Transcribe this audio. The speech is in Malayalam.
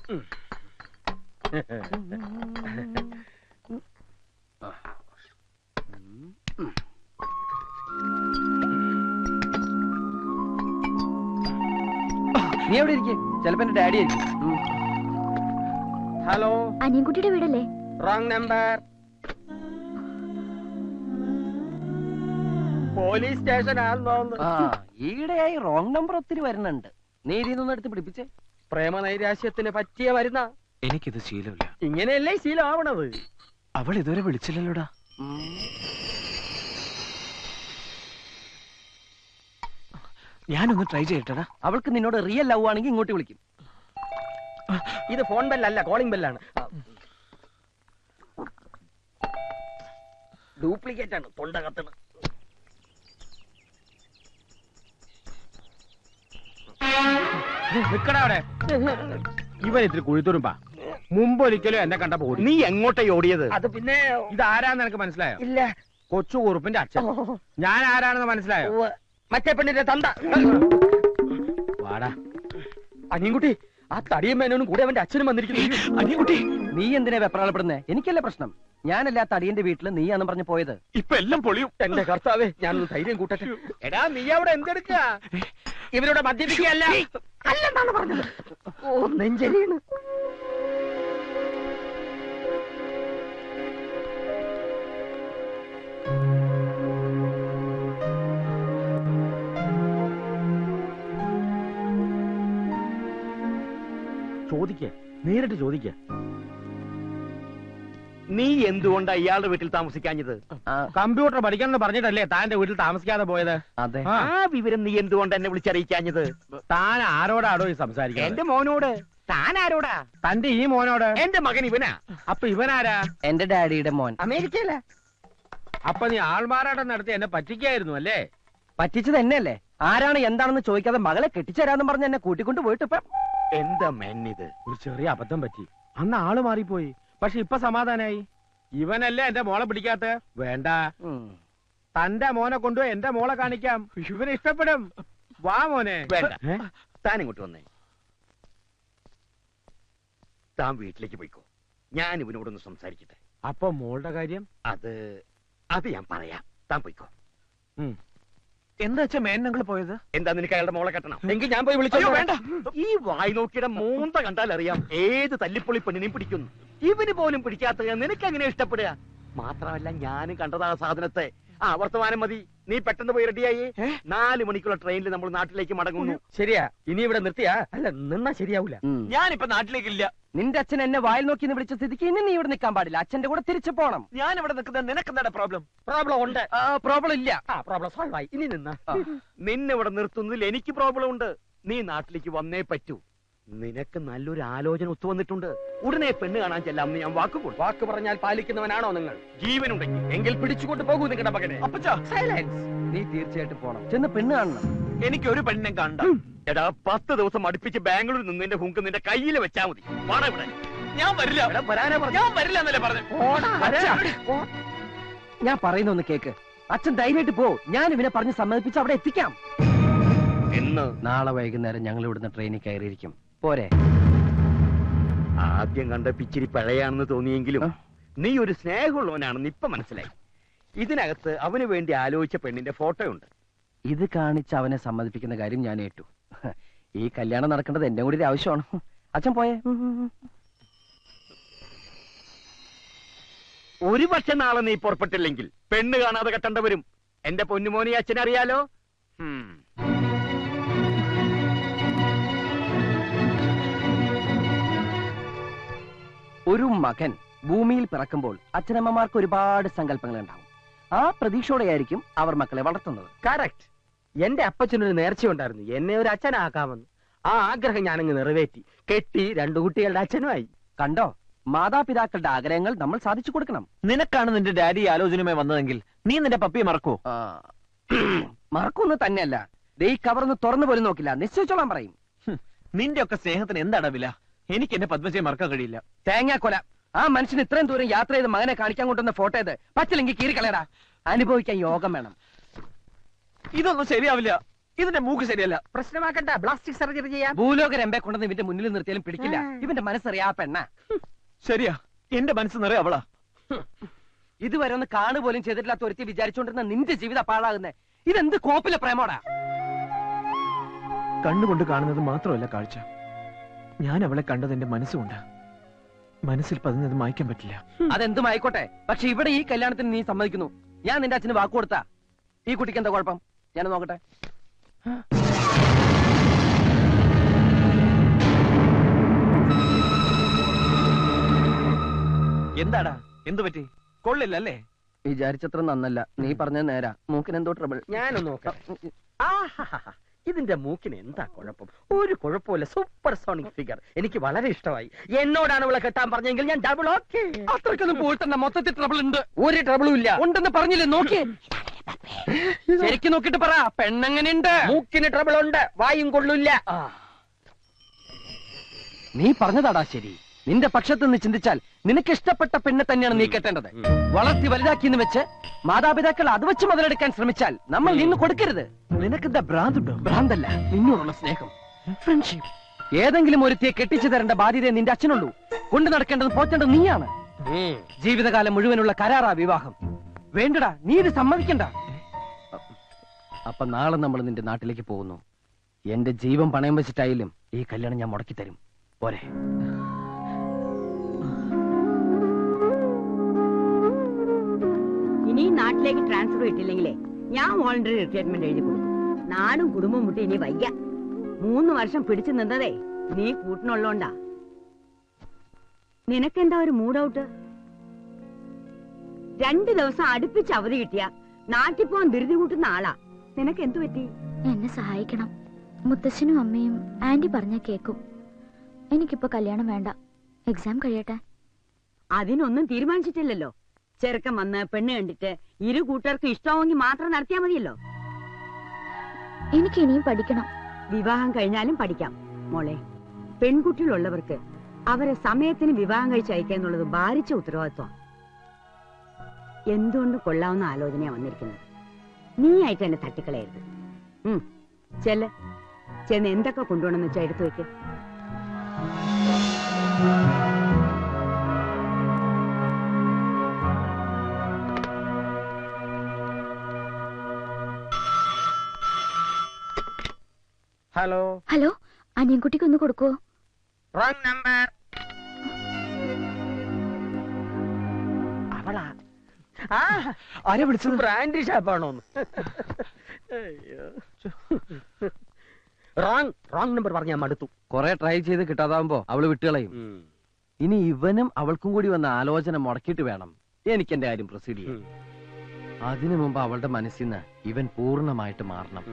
നീ എവിടെ ഇരിക്കും? ചിലപ്പോ എന്റെ ഡാഡി ആയിരിക്കും. ഹലോ, അനിയൻകുട്ടിയുടെ വീടല്ലേ? Wrong number. പോലീസ് സ്റ്റേഷൻ ആണെന്ന് തോന്നുന്നു. ഈയിടെയായി റോങ് നമ്പർ ഒത്തിരി വരുന്നുണ്ട്. നീ ഇതിന്നൊന്നും എടുത്ത് പിടിപ്പിച്ചേ. പ്രേമനൈരാശ്യത്തിന് പറ്റിയ വരുന്ന. എനിക്കിത് ശീലമില്ല. ഇങ്ങനെയല്ലേ ശീലം ആവണത്? അവൾ ഇതുവരെ വിളിച്ചില്ലല്ലോടാ. ഞാനൊന്ന് ട്രൈ ചെയ്യട്ടെടാ. അവൾക്ക് നിന്നോട് റിയൽ ലവ് ആണെങ്കിൽ ഇങ്ങോട്ട് വിളിക്കും. ഇത് ഫോൺ ബെല്ലല്ല, കോളിംഗ് ബെല്ലാണ്. ഡ്യൂപ്ലിക്കേറ്റ് ആണ്, തൊണ്ട കത്തണ്. നിക്കടാ അവിടെ. ഇവൻ ഇത്തിരി കുഴിത്തുറുമ്പാ. മുമ്പ് ഒരിക്കലും എന്നെ കണ്ടപ്പോ ഓടി. നീ എങ്ങോട്ടേ ഓടിയത്? അത് പിന്നെ ഇതാരാന്ന് എനിക്ക് മനസ്സിലായോ? ഇല്ല. കൊച്ചു കുറുപ്പിന്റെ അച്ഛൻ. ഞാൻ ആരാണെന്ന് മനസ്സിലായോ? മറ്റേ പെണ്ണിന്റെ തന്ത. വാടാ അനിയൻകുട്ടി, ആ തടിയമ്മേനോനും കൂടെ അവന്റെ അച്ഛനും വന്നിരിക്കുന്നു. അനിയൻകുട്ടി, നീ എന്തിനാ വെപ്രാളപ്പെടുന്നേ? എനിക്കല്ലേ പ്രശ്നം. ഞാനല്ല തടിയന്റെ വീട്ടില് നീയാന്ന് പറഞ്ഞു പോയത്. ഇപ്പൊ എല്ലാം പൊളിയും. എന്റെ കർത്താവേ, ഞാനൊന്ന് ധൈര്യം കൂട്ടട്ടെ. എടാ, നീ അവിടെ എന്തെടുക്ക? ഇവരോട് മദ്യപിക്കുകയല്ല അല്ലെന്നാണ് പറഞ്ഞത്. ഓ, നെഞ്ചരിയാണ്. ചോദിക്ക, നേരിട്ട് ചോദിക്ക. നീ എന്തുകൊണ്ടാ ഇയാളുടെ വീട്ടിൽ താമസിക്കാഞ്ഞത്? കമ്പ്യൂട്ടർ പഠിക്കണം പറഞ്ഞിട്ടല്ലേ താന്റെ വീട്ടിൽ താമസിക്കാതെ പോയത്? അതെ. ആ വിവരം നീ എന്തുകൊണ്ട് എന്നെ വിളിച്ചറിയിക്കാഞ്ഞത്? താൻ ആരോടാടോ ഈ സംസാരിക്കുക? എന്റെ മോനോട്. താൻ ആരോടാ? തന്റെ ഈ മോനോട്. എന്റെ മകൻ ഇവനാ. അപ്പൊ ഇവനാരാ? എന്റെ ഡാഡിയുടെ മോൻ. അമേരിക്കയില. അപ്പൊ നീ ആൾമാറാട്ടം നടത്തി എന്നെ പറ്റിക്കായിരുന്നു അല്ലേ? പറ്റിച്ചത് എന്നെയല്ലേ? ആരാണ് എന്താണെന്ന് ചോദിക്കാതെ മകളെ കെട്ടിച്ചേരാന്ന് പറഞ്ഞ് എന്നെ കൂട്ടിക്കൊണ്ട് പോയിട്ട് ഇപ്പൊ എന്താ മെന്നിത്? ഒരു ചെറിയ അബദ്ധം പറ്റി. അന്ന് ആള് മാറിപ്പോയി. പക്ഷെ ഇപ്പൊ സമാധാനായി. ഇവനല്ലേ എന്റെ മോളെ പിടിക്കാത്ത? വേണ്ട, തന്റെ മോനെ കൊണ്ടു എന്റെ മോളെ കാണിക്കാം. ഇവന് ഇഷ്ടപ്പെടും. വാ മോനെ. വേണ്ട, താൻ ഇങ്ങോട്ട് വന്നേ. താൻ വീട്ടിലേക്ക് പോയിക്കോ. ഞാൻ ഇവനോടൊന്ന് സംസാരിക്കട്ടെ. അപ്പൊ മോളുടെ കാര്യം? അത് ഞാൻ പറയാം. താൻ പോയിക്കോ. എന്താ വെച്ചാ മേനങ്ങൾ പോയത്? എന്താ നിനക്ക് അയാളുടെ മോളെ കെട്ടണം? എങ്കിൽ ഞാൻ പോയി വിളിച്ചോ. വേണ്ട, ഈ വായി നോക്കിയുടെ മൂന്ത കണ്ടാൽ അറിയാം ഏത് തല്ലിപ്പൊളി പെണ്ണിനെയും പിടിക്കുന്നു. ഇവന് പോലും പിടിക്കാത്ത നിനക്ക് എങ്ങനെ ഇഷ്ടപ്പെടുക? മാത്രമല്ല, ഞാനും കണ്ടതാ സാധനത്തെ. വർത്തമാനം മതി. നീ പെട്ടെന്ന് പോയി റെഡിയായി. 4 മണിക്കുള്ള ട്രെയിനിൽ നമ്മൾ നാട്ടിലേക്ക് മടങ്ങുന്നു. ശരിയാ. ഇനി ഇവിടെ നിർത്തിയാ? അല്ല, നിന്നാ ശരിയാവൂല. ഞാനിപ്പോ നാട്ടിലേക്കില്ല. നിന്റെ അച്ഛൻ എന്നെ വായിൽ നോക്കി വിളിച്ച സ്ഥിതിക്ക് ഇനി നീ ഇവിടെ നിൽക്കാൻ പാടില്ല. അച്ഛന്റെ കൂടെ തിരിച്ചു പോണം. ഞാൻ ഇവിടെ നിൽക്കുന്നത് നിനക്ക് എന്താണ് പ്രോബ്ലം? പ്രോബ്ലം ഉണ്ട്. പ്രോബ്ലം ഇല്ല. പ്രോബ്ലം സോൾവ് ആയി. ഇനി നിന്നെ ഇവിടെ നിർത്തുന്നതിൽ എനിക്ക് പ്രോബ്ലം ഉണ്ട്. നീ നാട്ടിലേക്ക് വന്നേ പറ്റൂ. നിനക്ക് നല്ലൊരു ആലോചന ഒത്തുവന്നിട്ടുണ്ട്. ഉടനെ പെണ്ണ് കാണാൻ ചെല്ലാമെന്ന് ഞാൻ വാക്ക് പറഞ്ഞാൽ പാലിക്കുന്നവനാണോ നിങ്ങൾ? ജീവനുണ്ടെങ്കിൽ എങ്കിൽ പിടിച്ചുകൊണ്ട് പോകൂ നിങ്ങളുടെ മകനെ. സൈലൻസ്. നീ തീർച്ചയായിട്ടും പോണം. ചെന്ന് പെണ്ണ് കാണണം. എനിക്ക് ഒരു പെണ്ണിനെ കണ്ട. എടാ, 10 ദിവസം അടുപ്പിച്ച് ബാംഗ്ലൂരിൽ നിന്ന് നിന്റെ ഹുങ്ക് നിന്റെ കയ്യിൽ വെച്ചാ മതി. വാടാ ഇവിടെ. ഞാൻ വരില്ല. ഞാൻ വരില്ല എന്നല്ലേ പറഞ്ഞു. ഞാൻ പറയുന്ന ഒന്ന് കേക്ക്. അച്ഛൻ ധൈര്യമായിട്ട് പോ. ഞാൻ ഇവനെ പറഞ്ഞ് സമ്മതിപ്പിച്ച് അവിടെ എത്തിക്കാം. നാളെ വൈകുന്നേരം ഞങ്ങൾ ഇവിടുന്ന് ട്രെയിനിൽ കയറിയിരിക്കും. പോരെ? ആദ്യം കണ്ട പിച്ചിരി പഴയാണെന്ന് തോന്നിയെങ്കിലും നീ ഒരു സ്നേഹമുള്ളവനാണെന്ന് ഇപ്പൊ മനസ്സിലായി. ഇതിനകത്ത് അവന് വേണ്ടി ആലോചിച്ച പെണ്ണിന്റെ ഫോട്ടോ ഉണ്ട്. ഇത് കാണിച്ച് അവനെ സമ്മതിപ്പിക്കുന്ന കാര്യം ഞാൻ ഏറ്റു. ഈ കല്യാണം നടക്കേണ്ടത് എന്റെ കൂടി ആവശ്യമാണ്. അച്ഛൻ പോയേ. ഒരു പക്ഷെ നാളെ നീ പുറപ്പെട്ടില്ലെങ്കിൽ പെണ്ണ് കാണാതെ കെട്ടേണ്ടവരും. എന്റെ പൊന്നുമോനി അച്ഛനറിയാലോ. ഒരു മകൻ ഭൂമിയിൽ പിറക്കുമ്പോൾ അച്ഛനമ്മമാർക്ക് ഒരുപാട് സങ്കല്പങ്ങൾ ഉണ്ടാവും. ആ പ്രതീക്ഷയോടെയായിരിക്കും അവർ മക്കളെ വളർത്തുന്നത്. കറക്റ്റ്. എന്റെ അപ്പച്ചനൊരു നേർച്ചയുണ്ടായിരുന്നു, എന്നെ ഒരു അച്ഛനാക്കാമെന്ന്. ആ ആഗ്രഹം ഞാനങ്ങ് നിറവേറ്റി. കെട്ടി 2 കുട്ടികളുടെ അച്ഛനുമായി. കണ്ടോ, മാതാപിതാക്കളുടെ ആഗ്രഹങ്ങൾ നമ്മൾ സാധിച്ചു കൊടുക്കണം. നിനക്കാണ് നിന്റെ ഡാഡി ആലോചനയുമായി വന്നതെങ്കിൽ നീ നിന്റെ പപ്പിയെ മറക്കോ? മറക്കൊന്നും തന്നെയല്ല. ഈ കവർന്ന് തുറന്നു പോലും നോക്കില്ല. നിശ്ചയിച്ചോളാൻ പറയും. നിന്റെ ഒക്കെ സ്നേഹത്തിന് എന്താണ് വില? എനിക്ക് എന്റെ പത്മജയെ മറക്കാൻ കഴിയില്ല. തേങ്ങാക്കൊല. ആ മനുഷ്യൻ ഇത്രയും ദൂരം യാത്ര ചെയ്ത് മകനെ കാണിക്കാൻ കൊണ്ടുവന്ന ഫോട്ടോ ഇത്. പറ്റില്ലെങ്കിൽ കീറിക്കളയടാ. അനുഭവിക്കാൻ യോഗം വേണം. ഇതൊന്നും ശരിയാവില്ല. ഇതിന്റെ മൂക്ക് ശരിയല്ല. പ്രശ്നമാക്കണ്ട, പ്ലാസ്റ്റിക് സർജറി ചെയ്യാം. ഭൂലോക രമ്പെ കൊണ്ടുവന്ന് ഇവന്റെ മുന്നിൽ നിർത്തിയാലും പിടിക്കില്ല. ഇവന്റെ മനസ്സറിയാ പെണ്ണ. ശരിയാ, എന്റെ മനസ്സ് നിറയെ അവളാ. ഇതുവരെ ഒന്ന് കാണുപോലും ചെയ്തിട്ടില്ലാത്ത ഒരുത്തി വിചാരിച്ചോണ്ടിരുന്ന നിന്റെ ജീവിതം പാഴാകുന്നേ. ഇതെന്ത് കോപ്പിലെ പ്രേമോടാ? കണ്ണുകൊണ്ട് കാണുന്നത് മാത്രമല്ല കാഴ്ച. ഞാൻ അവളെ കണ്ടത് എന്റെ മനസ്സുകൊണ്ട്. മനസ്സിൽ പതിഞ്ഞത് മായ്ക്കാൻ പറ്റില്ല. അതെന്തും ആയിക്കോട്ടെ, പക്ഷെ ഇവിടെ ഈ കല്യാണത്തിന് നീ സമ്മതിക്കുന്നു. ഞാൻ നിന്റെ അച്ഛന് വാക്ക് കൊടുത്താ ഈ കുട്ടിക്ക് എന്താ കുഴപ്പം? ഞാൻ നോക്കട്ടെ. എന്താടാ, എന്തു പറ്റി? കൊള്ളില്ലല്ലേ? വിചാരിച്ചത്ര നന്നല്ല. നീ പറഞ്ഞത് നേരാ. മൂക്കിനെന്തോ ട്രബിൾ. ഞാനൊന്ന് നോക്കാം. ഇതിന്റെ മൂക്കിന് എന്താ കുഴപ്പം? ഒരു കുഴപ്പമില്ല. Super sonic figure. എനിക്ക് വളരെ ഇഷ്ടമായി. എന്നോടാണ് ഇവളെ കെട്ടാൻ പറഞ്ഞെങ്കിൽ ഞാൻ ഡബിൾ ഓക്കെ. അത്രക്കൊന്നും പോയിട്ടല്ല, മൊത്തത്തിൽ ട്രബിൾ ഉണ്ട്. ഒരു ട്രബിളും ഇല്ല. ഉണ്ടെന്ന് പറഞ്ഞില്ലേ? നോക്കി ശരിക്കും നോക്കിട്ട് പറ, പെണ്ണെങ്ങനെയുണ്ട്? മൂക്കിന് ട്രബിൾ ഉണ്ട്, വായും കൊള്ളില്ല. നീ പറഞ്ഞതാടാ ശരി. നിന്റെ പക്ഷത്ത് നിന്ന് ചിന്തിച്ചാൽ നിനക്ക് ഇഷ്ടപ്പെട്ട പെണ്ണെ തന്നെയാണ് നീ കെട്ടേണ്ടത്. വളർത്തി വലുതാക്കിയെന്ന് വെച്ച് മാതാപിതാക്കൾ അത് വെച്ച് മുതലെടുക്കാൻ ശ്രമിച്ചാൽ നമ്മൾ നിന്ന് കൊടുക്കരുത്. നിനക്കെന്താ ഭ്രാന്തുണ്ടോ? ഭ്രാന്തല്ല, നിന്നോടുള്ള സ്നേഹം, ഫ്രണ്ട്ഷിപ്പ്. ഏതെങ്കിലും ഒരുത്തിയെ കെട്ടിച്ചു തരേണ്ട ബാധ്യത നിന്റെ അച്ഛനുള്ളൂ. കൊണ്ടു നടക്കേണ്ടത് പോറ്റേണ്ടത് നീയാണ്. ജീവിതകാലം മുഴുവനുള്ള കരാറാ വിവാഹം. വേണ്ടടാ, നീ ഇത് സമ്മതിക്കണ്ട. അപ്പൊ നാളെ നമ്മൾ നിന്റെ നാട്ടിലേക്ക് പോകുന്നു. എന്റെ ജീവൻ പണയം വെച്ചിട്ടായാലും ഈ കല്യാണം ഞാൻ മുടക്കി തരും. പോരെ? ഇനി നാട്ടിലേക്ക് ട്രാൻസ്ഫർ കിട്ടില്ലെങ്കിലേ ഞാൻ വോളണ്ടറി റിട്ടയർമെന്റ് എഴുതി കൊടുക്കും. നാടും കുടുംബം മുട്ടി ഇനി വയ്യ. 3 വർഷം പിടിച്ചു നിന്നതേ നീ കൂട്ടിനുള്ളോണ്ടാ. നിനക്കെന്താ ഒരു മൂഡ് ഔട്ട്? 2 ദിവസം അടുപ്പിച്ച് അവധി കിട്ടിയ നാട്ടിൽ പോകാൻ ധൃതി കൂട്ടുന്ന ആളാ. നിനക്ക് എന്തു പറ്റി? എന്നെ സഹായിക്കണം. മുത്തശ്ശനും അമ്മയും ആന്റി പറഞ്ഞ കേക്കും. എനിക്കിപ്പോ കല്യാണം വേണ്ട, എക്സാം കഴിയട്ടെ. അതിനൊന്നും തീരുമാനിച്ചിട്ടില്ലല്ലോ. ചെറുക്കൻ വന്ന് പെണ്ണ് കണ്ടിട്ട് 2 കൂട്ടർക്കും ഇഷ്ടമാവെങ്കിൽ മാത്രം നടത്തിയാ മതിയല്ലോ. എനിക്ക് ഇനിയും പഠിക്കണം. വിവാഹം കഴിഞ്ഞാലും പഠിക്കാം മോളെ. പെൺകുട്ടികളുള്ളവർക്ക് അവരെ സമയത്തിന് വിവാഹം കഴിച്ച് അയക്കുക എന്നുള്ളത് ഭാരിച്ച ഉത്തരവാദിത്വം. എന്തുകൊണ്ടും കൊള്ളാവുന്ന ആലോചനയാ വന്നിരിക്കുന്നത്. നീ ആയിട്ട് എന്നെ തട്ടിക്കളയരുത്. ചെന്ന് എന്തൊക്കെ കൊണ്ടുപോകണമെന്ന് വെച്ചാൽ എടുത്തു വെക്ക്. ഹലോ ഹലോ, അനിയൻകുട്ടിക്ക് ഒന്ന് കൊടുക്കുവോ? Wrong number. അവളാ? ആരെ വിളിച്ചത്? ബ്രാൻഡ് ഷാപ്പാണോ? റോങ് നമ്പർ പറഞ്ഞ മടുത്തു. കൊറേ ട്രൈ ചെയ്ത് കിട്ടാതാവുമ്പോ അവള് വിട്ടുകളയും. ഇനി ഇവനും അവൾക്കും കൂടി വന്ന ആലോചന മുടക്കിയിട്ട് വേണം എനിക്ക് എന്റെ കാര്യം പ്രൊസീഡ് ചെയ്യാൻ. അതിനു മുമ്പ് അവളുടെ മനസ്സിൽ നിന്ന് ഇവൻ പൂർണ്ണമായിട്ട് മാറണം.